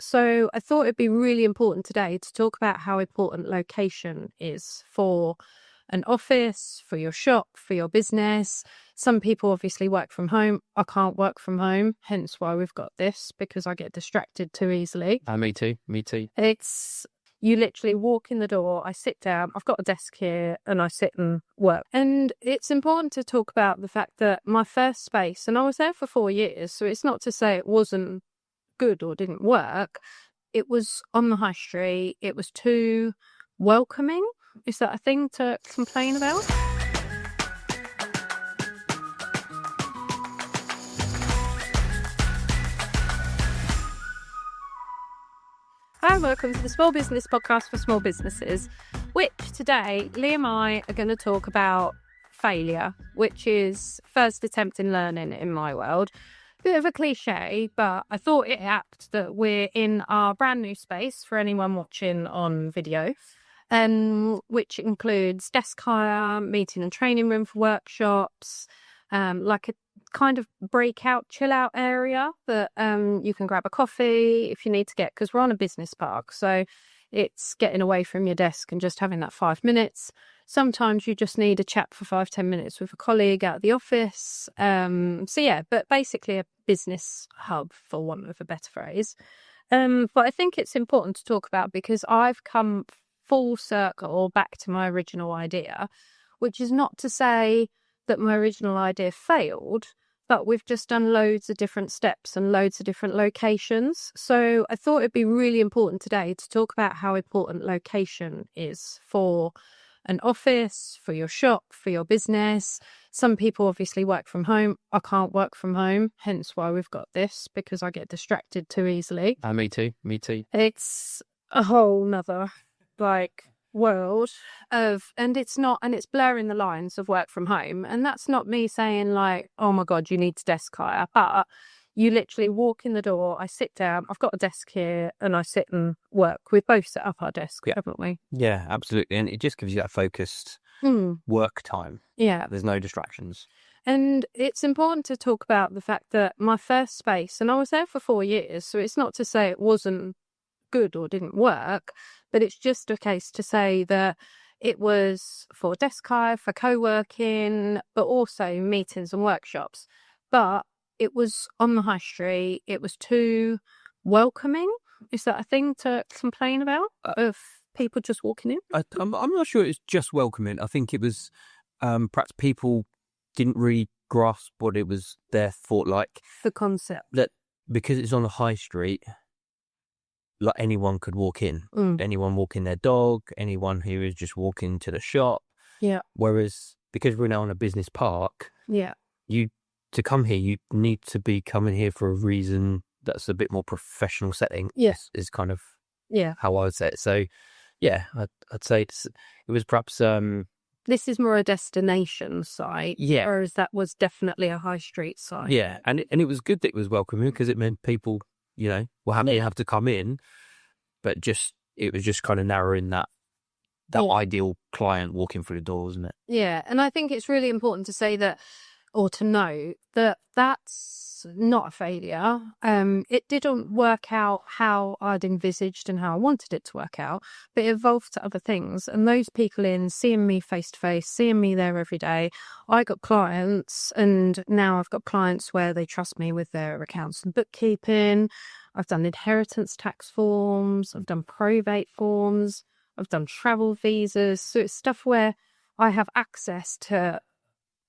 So I thought it'd be really important today to talk about how important location is for an office, for your shop, for your business. Some people obviously work from home. I can't work from home, hence why we've got this, because I get distracted too easily. Me too. It's you literally walk in the door, I sit down, I've got a desk here and I sit and work. And it's important to talk about the fact that my first space, and I was there for 4 years, so it's not to say it wasn't good or didn't work. It was on the high street. It was too welcoming. Is that a thing to complain about? Hi, welcome to the Small Business Podcast for Small Businesses, which today Lee and I are going to talk about failure, which is first attempt in learning in my world. Bit of a cliche, but I thought it apt that we're in our brand new space for anyone watching on video, which includes desk hire, meeting and training room for workshops, like a kind of breakout, chill out area that you can grab a coffee if you need to get, because we're on a business park. So it's getting away from your desk and just having that 5 minutes. Sometimes you just need a chat for 5-10 minutes with a colleague out of the office. But basically a business hub, for want of a better phrase. But I think it's important to talk about because I've come full circle back to my original idea, which is not to say that my original idea failed, but we've just done loads of different steps and loads of different locations. So I thought it'd be really important today to talk about how important location is for an office, for your shop, for your business. Some people obviously work from home. I can't work from home, hence why we've got this, because I get distracted too easily. Me too. It's a whole nother world and it's blurring the lines of work from home. And that's not me saying oh my God, you need to desk hire, but you literally walk in the door, I sit down, I've got a desk here and I sit and work. We've both set up our desk, haven't we? Yeah, absolutely. And it just gives you that focused work time. Yeah. There's no distractions. And it's important to talk about the fact that my first space, and I was there for 4 years, so it's not to say it wasn't good or didn't work, but it's just a case to say that it was for desk hire, for co-working, but also meetings and workshops. But it was on the high street. It was too welcoming. Is that a thing to complain about, of people just walking in? I'm not sure it's just welcoming. I think it was perhaps people didn't really grasp what it was there for, the concept. That because it's on the high street, anyone could walk in. Anyone walking their dog, anyone who is just walking to the shop. Yeah. Whereas because we're now on a business park, to come here, you need to be coming here for a reason that's a bit more professional setting. Yes. Is kind of how I would say it. So yeah, I'd say it was perhaps this is more a destination site, whereas that was definitely a high street site. Yeah, and it was good that it was welcoming because it meant people, were happy to have to come in, but it was just kind of narrowing that ideal client walking through the door, wasn't it? Yeah, and I think it's really important to say that, or to know that that's not a failure. It didn't work out how I'd envisaged and how I wanted it to work out, but it evolved to other things. And those people seeing me face to face, seeing me there every day, I got clients, and now I've got clients where they trust me with their accounts and bookkeeping. I've done inheritance tax forms, I've done probate forms, I've done travel visas. So it's stuff where I have access to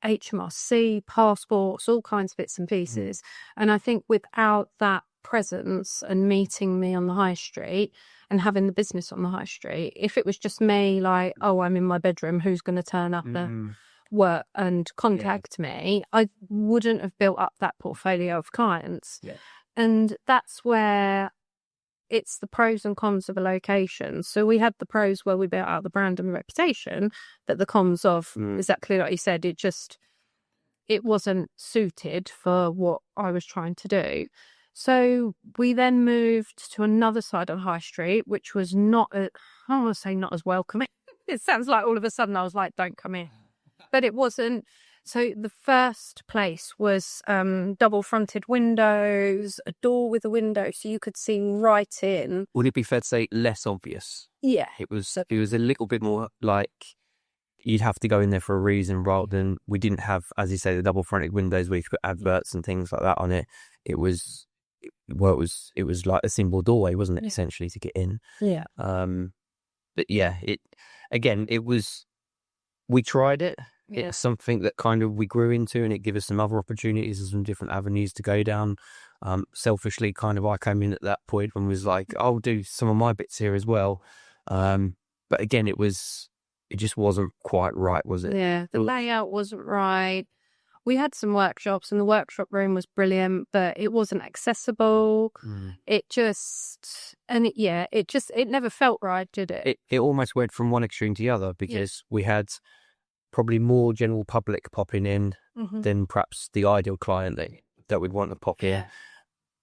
HMRC, passports, all kinds of bits and pieces. And I think without that presence and meeting me on the high street and having the business on the high street, if it was just me, I'm in my bedroom, who's going to turn up and work and contact me, I wouldn't have built up that portfolio of clients. Yeah. And that's where it's the pros and cons of a location. So we had the pros where we built out the brand and reputation, but the cons of exactly like you said, it wasn't suited for what I was trying to do. So we then moved to another side of High Street, which was not as welcoming. It sounds like all of a sudden I was like, don't come in. But it wasn't. So the first place was double fronted windows, a door with a window so you could see right in. Would it be fair to say less obvious? Yeah. It was a little bit more like you'd have to go in there for a reason rather than we didn't have, as you say, the double fronted windows where you could put adverts and things like that on it. It was like a single doorway, wasn't it, essentially, to get in? Yeah. But yeah, we tried it. Yeah. It's something that kind of we grew into, and it gave us some other opportunities and some different avenues to go down. Selfishly, kind of, I came in at that point and was like, I'll do some of my bits here as well. But again, it just wasn't quite right, was it? Yeah, the layout wasn't right. We had some workshops and the workshop room was brilliant, but it wasn't accessible. It never felt right, did it? It almost went from one extreme to the other because we had probably more general public popping in than perhaps the ideal client that we'd want to pop in.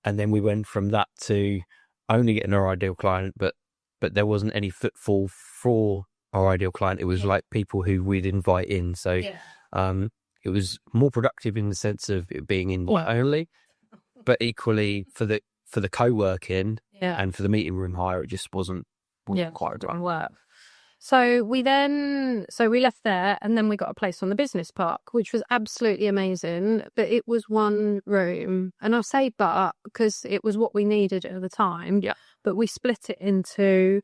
And then we went from that to only getting our ideal client, but there wasn't any footfall for our ideal client. It was like people who we'd invite in. So it was more productive in the sense of it being in only, but equally for the co-working and for the meeting room hire, it just wasn't quite right. Work. So we left there and then we got a place on the business park, which was absolutely amazing, but it was one room. And I'll say but because it was what we needed at the time. Yeah. But we split it into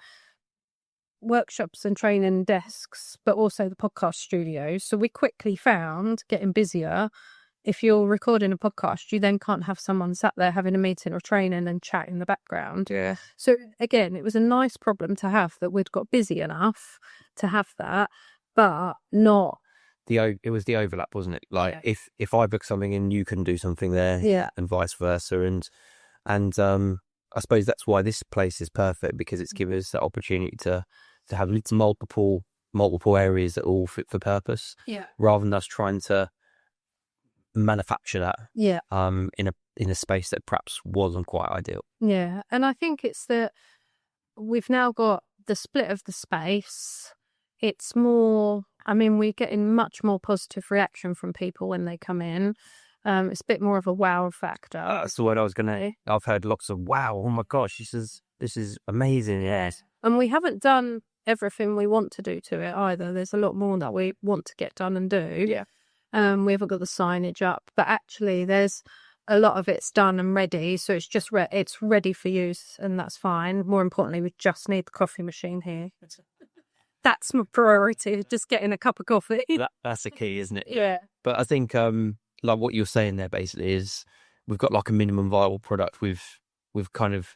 workshops and training desks, but also the podcast studio. So we quickly found, getting busier, if you're recording a podcast, you then can't have someone sat there having a meeting or training and chat in the background. Yeah. So again, it was a nice problem to have that we'd got busy enough to have that, but not. It was the overlap, wasn't it? Like if I book something in, you can do something there, and vice versa. And I suppose that's why this place is perfect, because it's given us that opportunity to have multiple areas that all fit for purpose. Yeah. Rather than us trying to manufacture that in a space that perhaps wasn't quite ideal. Yeah, and I think it's that we've now got the split of the space. It's more, we're getting much more positive reaction from people when they come in. It's a bit more of a wow factor. That's the word I was I've heard lots of wow, oh my gosh, this is amazing, yes. And we haven't done everything we want to do to it either. There's a lot more that we want to get done and do. Yeah. We haven't got the signage up, but actually there's a lot of it's done and ready, so it's just it's ready for use, and that's fine. More importantly, we just need the coffee machine here. That's my priority, just getting a cup of coffee. That's the key, isn't it? Yeah. But I think like what you're saying there basically is we've got like a minimum viable product. We've kind of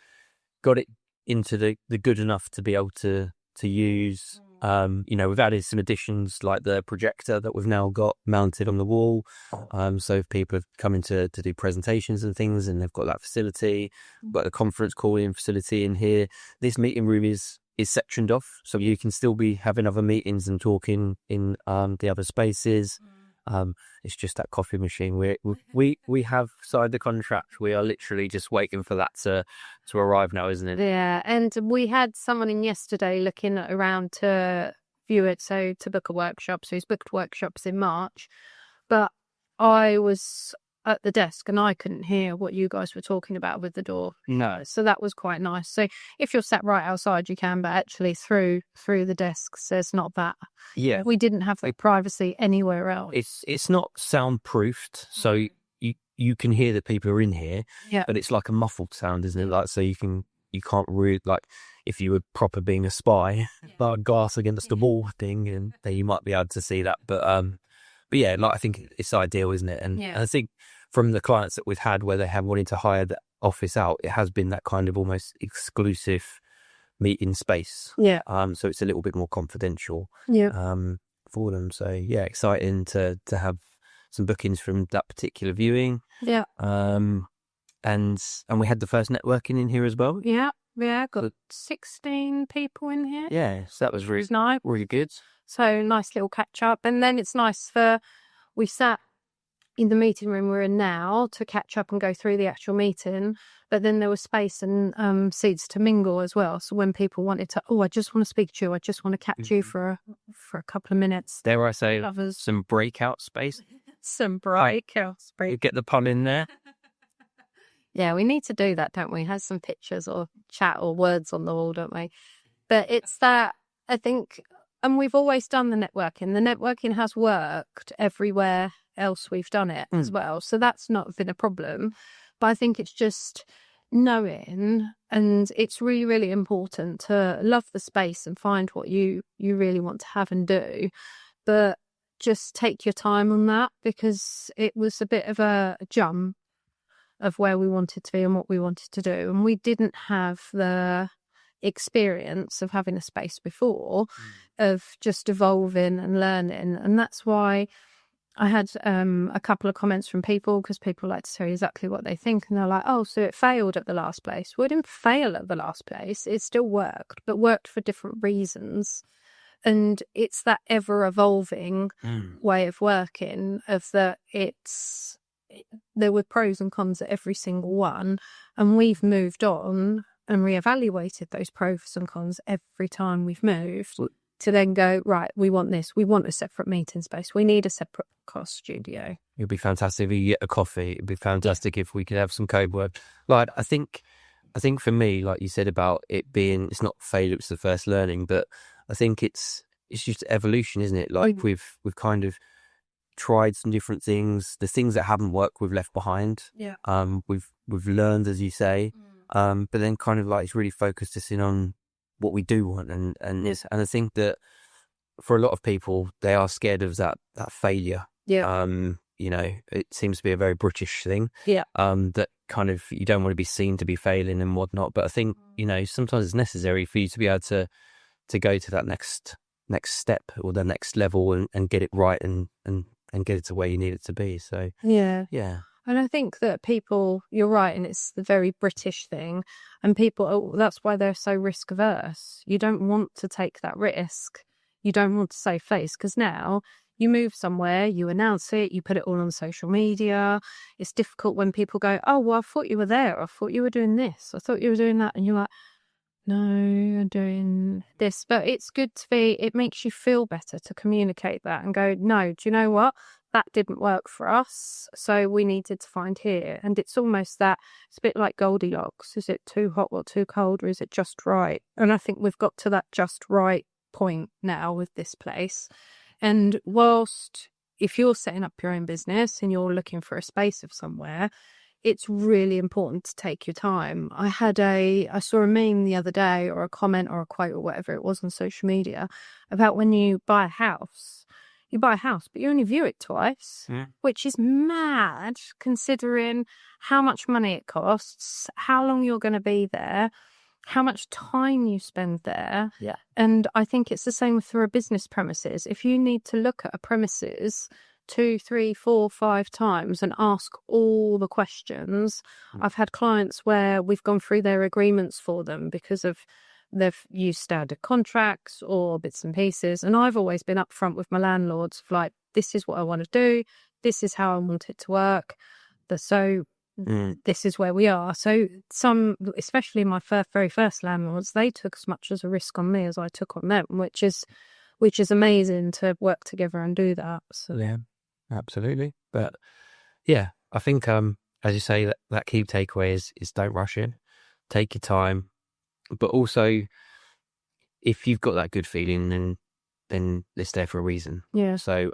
got it into the good enough to be able to use. We've added some additions like the projector that we've now got mounted on the wall. So if people have come in to do presentations and things, and they've got that facility, got a conference calling facility in here. This meeting room is sectioned off, so you can still be having other meetings and talking in the other spaces. It's just that coffee machine. We have signed the contract. We are literally just waiting for that to arrive now, isn't it? Yeah, and we had someone in yesterday looking around to view it, so to book a workshop. So he's booked workshops in March, but I was at the desk and I couldn't hear what you guys were talking about with the door. No. So that was quite nice. So if you're sat right outside, you can, but actually through the desks, there's not that. Yeah. We didn't have that privacy anywhere else. It's not soundproofed, so you can hear that people are in here, but it's like a muffled sound, isn't it? Like, so you can't really, like, if you were proper being a spy, like glass against the wall thing, and then you might be able to see that. But yeah, like, I think it's ideal, isn't it? And I think from the clients that we've had where they have wanted to hire the office out, it has been that kind of almost exclusive meeting space. Yeah. So it's a little bit more confidential. Yeah. For them. So yeah, exciting to have some bookings from that particular viewing. Yeah. And we had the first networking in here as well. Yeah. Got 16 people in here. Yeah, so that was really nice. Really good. So nice little catch up, and then it's nice we sat in the meeting room we're in now to catch up and go through the actual meeting, but then there was space and seats to mingle as well. So when people wanted to, I just want to speak to you, I just want to catch you for a couple of minutes. Dare I say, Lovers. some breakout space. Some bright chaos. You get the pun in there. Yeah, we need to do that, don't we? Have some pictures or chat or words on the wall, don't we? But it's that, I think, and we've always done the networking. The networking has worked everywhere else we've done it as well. So that's not been a problem. But I think it's just knowing, and it's really, really important to love the space and find what you really want to have and do. But just take your time on that, because it was a bit of a jump of where we wanted to be and what we wanted to do. And we didn't have the experience of having a space before, of just evolving and learning. And that's why I had a couple of comments from people, because people like to say exactly what they think. And they're like, oh, so it failed at the last place. Well, it didn't fail at the last place. It still worked, but worked for different reasons. And it's that ever evolving way of working, of that there were pros and cons at every single one. And we've moved on and reevaluated those pros and cons every time we've moved, to then go, right, we want this. We want a separate meeting space. We need a separate cost studio. It'd be fantastic if you get a coffee. It'd be fantastic if we could have some code work. Like, I think for me, like you said about it being, it's not failure, it's the first learning, but I think it's just evolution, isn't it? Like we've kind of tried some different things. The things that haven't worked, we've left behind. Yeah. We've learned, as you say. But then kind of like it's really focused us in on what we do want, and I think that for a lot of people, they are scared of that failure. Yeah. You know, it seems to be a very British thing. Yeah. That kind of, you don't want to be seen to be failing and whatnot. But I think, you know, sometimes it's necessary for you to be able to go to that next step or the next level and get it right and get it to where you need it to be. So yeah. And I think that people, you're right, and it's the very British thing, and people, that's why they're so risk averse. You don't want to take that risk. You don't want to save face, because now you move somewhere, you announce it, you put it all on social media. It's difficult when people go, oh, well, I thought you were there. I thought you were doing this. I thought you were doing that. And you're like, no, I'm doing this. But it's good to be, it makes you feel better to communicate that and go, no, do you know what? That didn't work for us, so we needed to find here. And it's almost that, it's a bit like Goldilocks. Is it too hot or too cold, or is it just right? And I think we've got to that just right point now with this place. And whilst, if you're setting up your own business and you're looking for a space of somewhere, it's really important to take your time. I saw a meme the other day, or a comment or a quote or whatever it was on social media, about when you buy a house. You buy a house, but you only view it twice, which is mad, considering how much money it costs, how long you're going to be there, how much time you spend there. Yeah. And I think it's the same for a business premises. If you need to look at a premises 2, 3, 4, 5 times and ask all the questions. I've had clients where we've gone through their agreements for them because of they've used standard contracts or bits and pieces. And I've always been upfront with my landlords of like, this is what I want to do. This is how I want it to work. This is where we are. So some, especially my very first landlords, they took as much as a risk on me as I took on them, which is amazing to work together and do that. So. Yeah, absolutely. But yeah, I think as you say, that key takeaway is don't rush it. Take your time. But also, if you've got that good feeling, then it's there for a reason. Yeah. So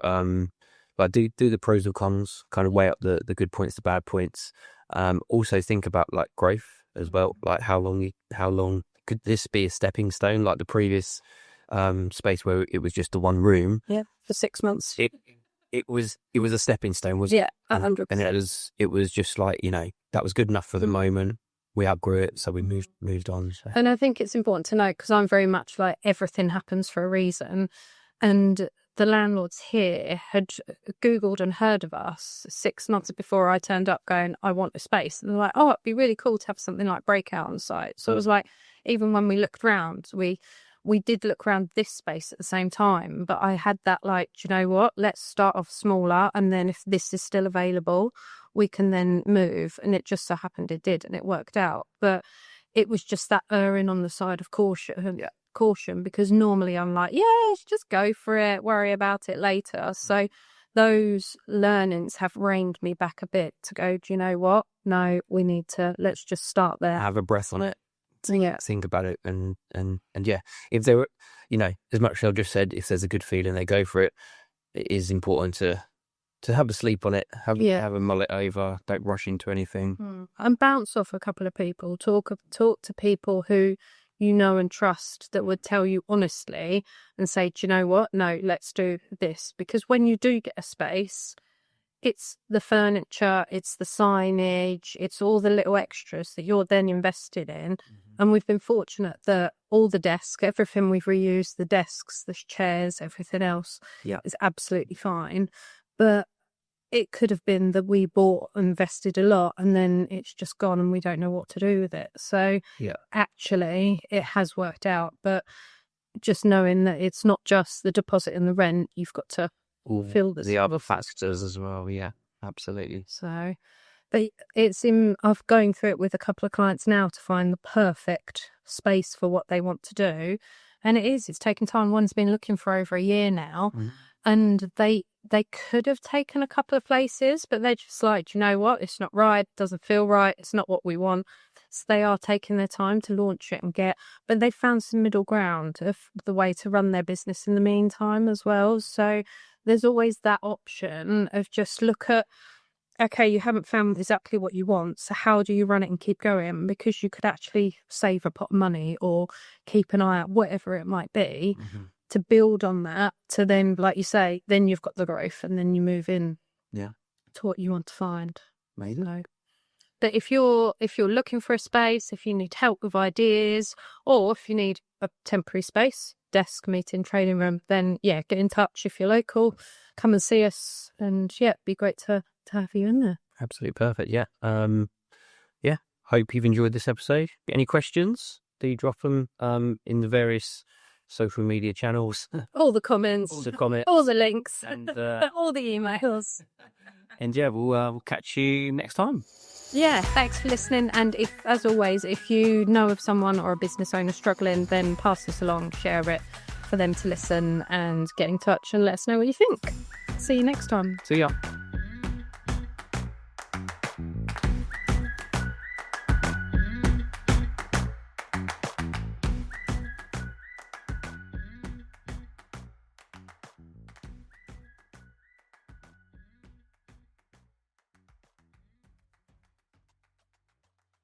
but do the pros and cons, kind of weigh up the good points, the bad points. Also think about like growth as well. Like how long could this be a stepping stone? Like the previous space where it was just the one room. Yeah, for 6 months. It was a stepping stone, wasn't it? Yeah, 100%. And it was just like, that was good enough for the moment. We outgrew it, so we moved on. So. And I think it's important to know, because I'm very much like everything happens for a reason. And the landlords here had Googled and heard of us 6 months before I turned up going, I want a space. And they're like, oh, it'd be really cool to have something like Breakout on site. So it was like, even when we looked round, we did look around this space at the same time. But I had that like, do you know what? Let's start off smaller. And then if this is still available, we can then move. And it just so happened it did, and it worked out. But it was just that erring on the side of caution, because normally I'm like, yeah, just go for it, worry about it later. So those learnings have reined me back a bit to go, do you know what? No, let's just start there. Have a breath on it. Yeah. Think about it, and yeah, if there were, as much as I've just said, if there's a good feeling, they go for it. It is important to have a sleep on it, have a mull it over, don't rush into anything. And bounce off a couple of people, talk to people who you know and trust that would tell you honestly and say, do you know what? No, let's do this. Because when you do get a space, it's the furniture, it's the signage, it's all the little extras that you're then invested in. And we've been fortunate that all the desks, everything we've reused, the desks, the chairs, everything else is absolutely fine. But it could have been that we bought and invested a lot and then it's just gone and we don't know what to do with it. So actually it has worked out. But just knowing that it's not just the deposit and the rent, you've got to fill the other factors as well. Yeah, absolutely. So I'm going through it with a couple of clients now to find the perfect space for what they want to do. And it's taken time. One's been looking for over a year now. And they could have taken a couple of places, but they're just like, you know what? It's not right. It doesn't feel right. It's not what we want. So they are taking their time to launch it but they found some middle ground of the way to run their business in the meantime as well. So there's always that option of just look at, okay, you haven't found exactly what you want. So how do you run it and keep going? Because you could actually save a pot of money or keep an eye out, whatever it might be. To build on that, to then, like you say, then you've got the growth and then you move in to what you want to find. Amazing. So, but if you're looking for a space, if you need help with ideas, or if you need a temporary space, desk, meeting, trading room, then get in touch. If you're local, come and see us, and it'd be great to have you in there. Absolutely perfect. Hope you've enjoyed this episode. Any questions? Do you drop them in the various social media channels? All the comments, all the links, and all the emails. And we'll catch you next time. Thanks for listening. And as always, if you know of someone or a business owner struggling, then pass this along, share it for them to listen and get in touch and let us know what you think. See you next time. See ya.